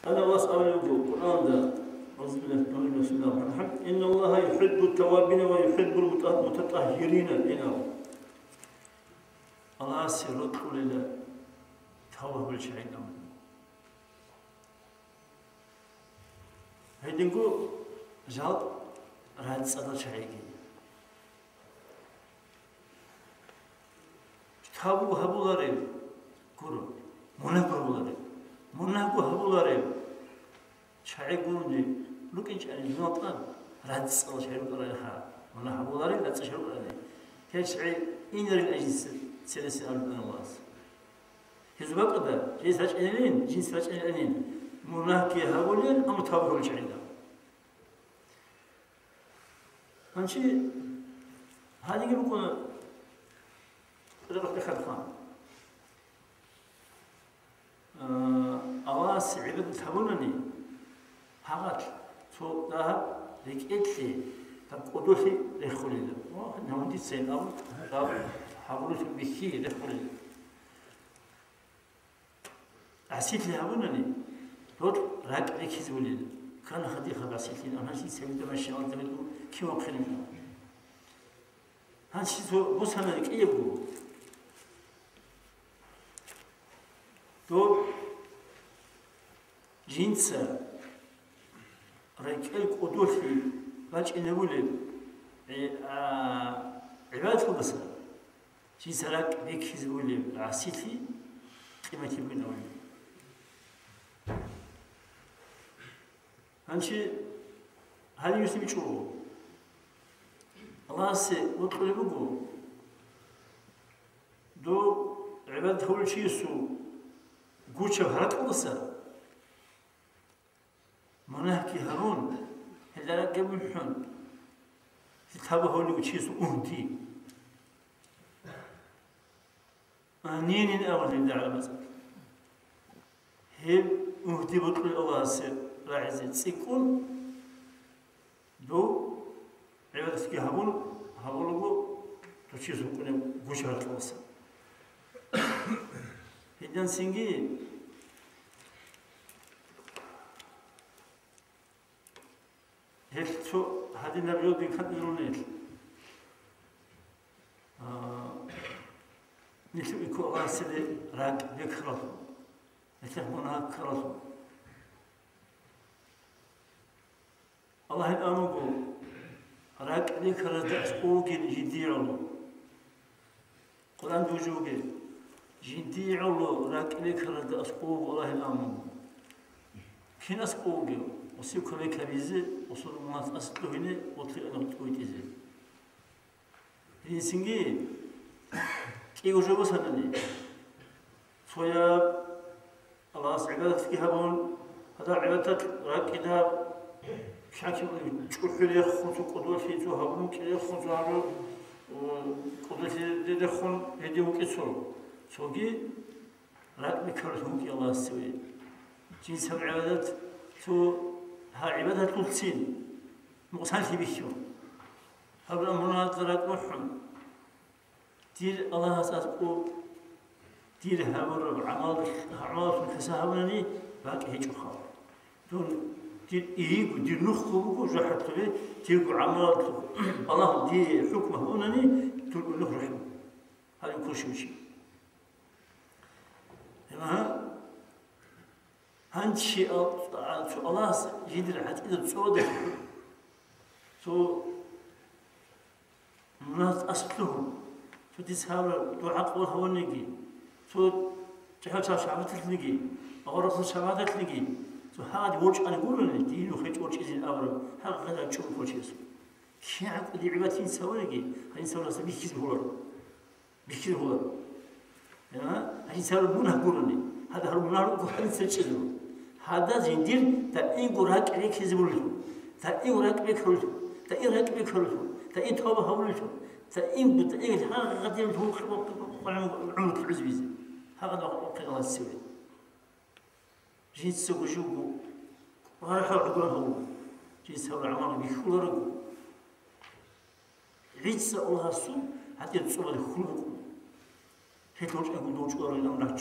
أنا أسأل القرآن ده أعوذ بالله بسم الله الرحمن الرحيم إن الله يحب التوابين ويحب المتطهرين إنه الله سيرد كل توبة بالشيء نعم هيدينكو جال راد صدر شيء كابو هبولاري كورو منابو هبولاري منابو هبولاري شيء كورني لكن شيء نوطن راد صدر شيء كورني ها منابو هبولاري راد صدر شيء كورني كشيء إنر الأجنس سلسلة الأنواس هذا بقى جنس فجأنين جنس فجأنين مناكي هؤلاء أم تابعوا الشعيرة هنشي هذه يقولون رغب خلفان أواس عبد تابونني هذا شو ذهب ركعتي تقودوه لخليل ونودي سينام حاولوا بكي لخليل عسيت لي هابونني لوط راك بكي زوليل كان خدي خب عسيت لي أنا شيء سويت ما شاء الله تبدو كيف أبخلين هالشيء تو بس أنا لك إيه بقول تو جنس ركعل قدوتي باش إنولي عبادة بس جنس راك بكي زوليل عسيت لي قيمتي بينهم هنشي هل يسمي شو الله سي وطلب بقول دو عباد هول شيء سو قوتش بهرت قصة مناهكي هارون هذا قبل حن تتابع هول شيء سو أهدي أنين أول اللي على مثلا هب أهدي بطل الله سي راعي سيكون دو عبادتك هبولو تشيزو كنا بوشهر توصل هيدان سينجي هيتو هذه نبيو بين خديرونيت نشوف يكون راسي راك بكرة نتهمونها كرة الله الأمر راك ذكر تأسقوك جديعلو قرآن دوجوك جديعلو راك ذكر تأسقوك الله الأمر كين أسقوك وسيب كل كبيزة وصل ما أسقوه هنا وطلع أنا تويتيزة هنسينجي كي وجبوا سنني فيا الله عبادتك هبون هذا عبادتك راك إذا شاكي تشوف لي خنزو قدوتي تو هبون كي خنزو هارو قدوتي دي خن هدي وكيسو سوغي راك بكرتهم كي الله سوي جنس عبادات تو ها عبادات كلسين مقصان في بيشو هبل أمرنا راك محن دير الله أساسكو دير هبر عمالك كساهبني باقي هيك خاف دون دير إيجو دير نخو بكو جحت خلي تيجو عمال الله دي حكمه هونني تقول له رحمه هذا كل شيء ها هنشي الله يدير حتى إذا تصودك تو الناس أصلهم تو تسهل تو عقل هونيجي تو تحاول شعبات تلقي أغرق شعبات تلقي تو هذا وجه أنا أقول لك دينو خيط وجه إذن أمره هذا تشوف وجه اسمه كي عقل دي عبادتين سوالجي هاي سوالة بيكيز هولر بيكيز هولر هاي سوالة منه قولني هذا هرمنا هذا سلسلة هذا زندير تأين قراك عليك يزبله تأين قراك بيكرله تأين قراك بيكرله تأين توبة هولته تأين هذا غدير هو عمرك العزبيز هذا وقت الله السوي جيت سوق جوجو وراح أقول هو جيت سوى العمارة بيخول رجو عيد سألها السوق حتى تصور الخلق هيك لوش أقول دوش قاري الأمر